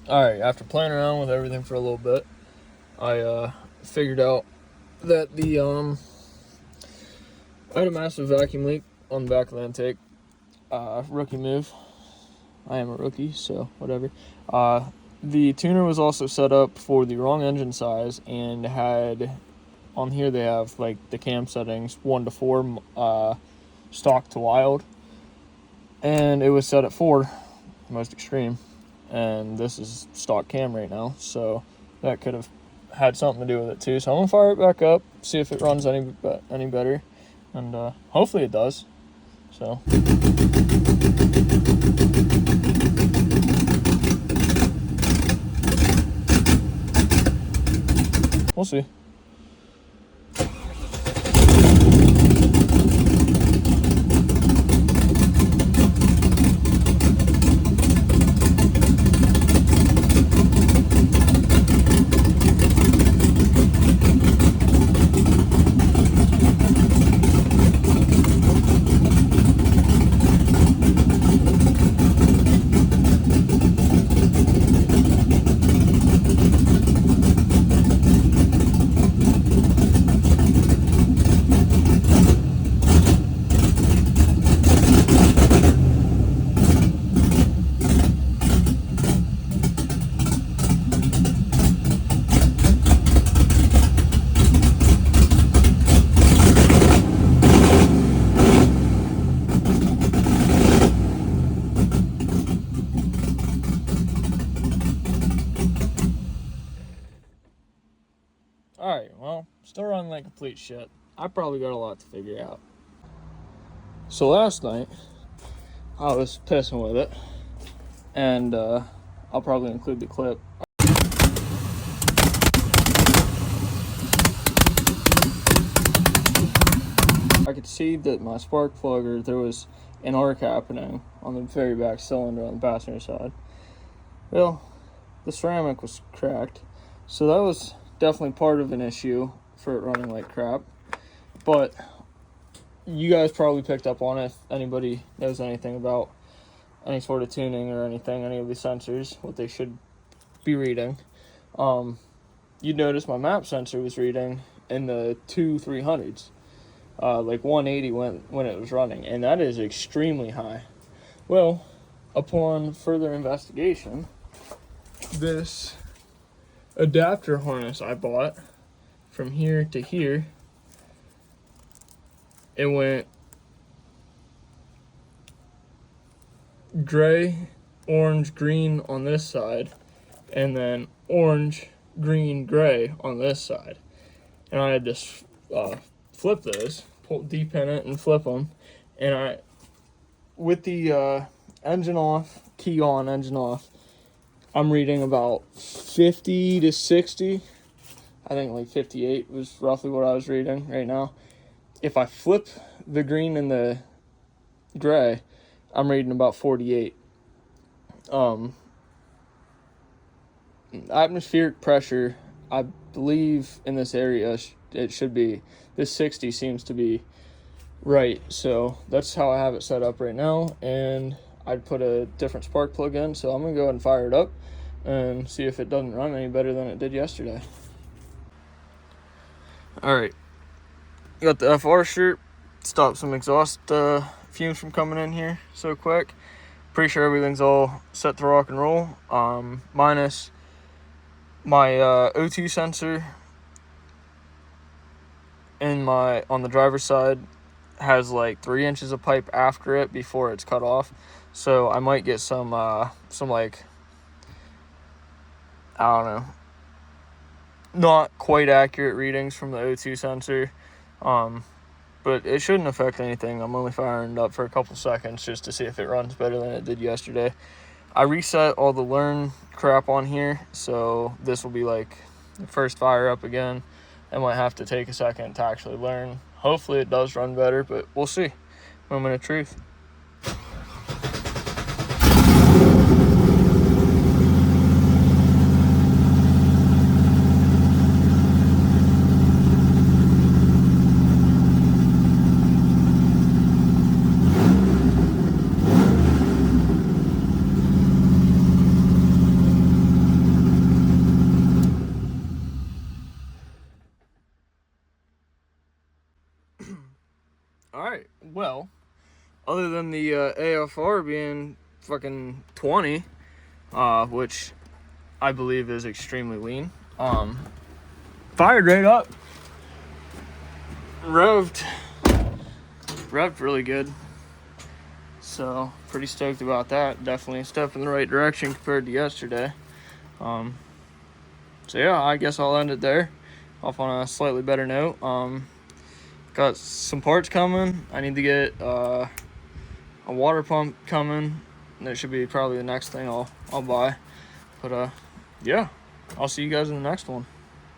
Alright, after playing around with everything for a little bit, I figured out that I had a massive vacuum leak on the back of the intake. Rookie move. I am a rookie, so whatever. The tuner was also set up for the wrong engine size and had, on here they have like the cam settings 1 to 4, stock to wild, and it was set at 4, most extreme, and this is stock cam right now, so that could have had something to do with it too. So I'm gonna fire it back up, see if it runs any better, and hopefully it does. So we'll see. Alright, well, still running like complete shit. I probably got a lot to figure out. So last night, I was pissing with it, and I'll probably include the clip. I could see that my spark plug, or there was an arc happening on the very back cylinder on the passenger side. Well, the ceramic was cracked, so that was definitely part of an issue for it running like crap. But you guys probably picked up on it. If anybody knows anything about any sort of tuning or anything, any of the sensors, what they should be reading, you'd notice my map sensor was reading in the 300s, like 180 when it was running, and that is extremely high. Well, upon further investigation, this adapter harness I bought from here to here, it went gray, orange, green on this side, and then orange, green, gray on this side. And I had to flip those, depin it and flip them, and with the engine off, key on, engine off, I'm reading about 50 to 60. I think like 58 was roughly what I was reading right now. If I flip the green and the gray, I'm reading about 48. Atmospheric pressure, I believe in this area, it should be, this 60 seems to be right. So that's how I have it set up right now, and I'd put a different spark plug in, so I'm gonna go ahead and fire it up and see if it doesn't run any better than it did yesterday. Alright, got the FR shirt, stop some exhaust fumes from coming in here so quick. Pretty sure everything's all set to rock and roll, minus my O2 sensor on the driver's side has like 3 inches of pipe after it before it's cut off, so I might get some like, I don't know, not quite accurate readings from the O2 sensor, but it shouldn't affect anything. I'm only firing it up for a couple seconds just to see if it runs better than it did yesterday. I reset all the learn crap on here, so this will be like the first fire up again. I might have to take a second to actually learn. Hopefully it does run better, but we'll see. Moment of truth. other than the AFR being fucking 20, which I believe is extremely lean, fired right up, revved really good. So pretty stoked about that. Definitely a step in the right direction compared to yesterday. So yeah, I guess I'll end it there, off on a slightly better note. Got some parts coming. I need to get a water pump coming. That should be probably the next thing I'll buy. But yeah, I'll see you guys in the next one.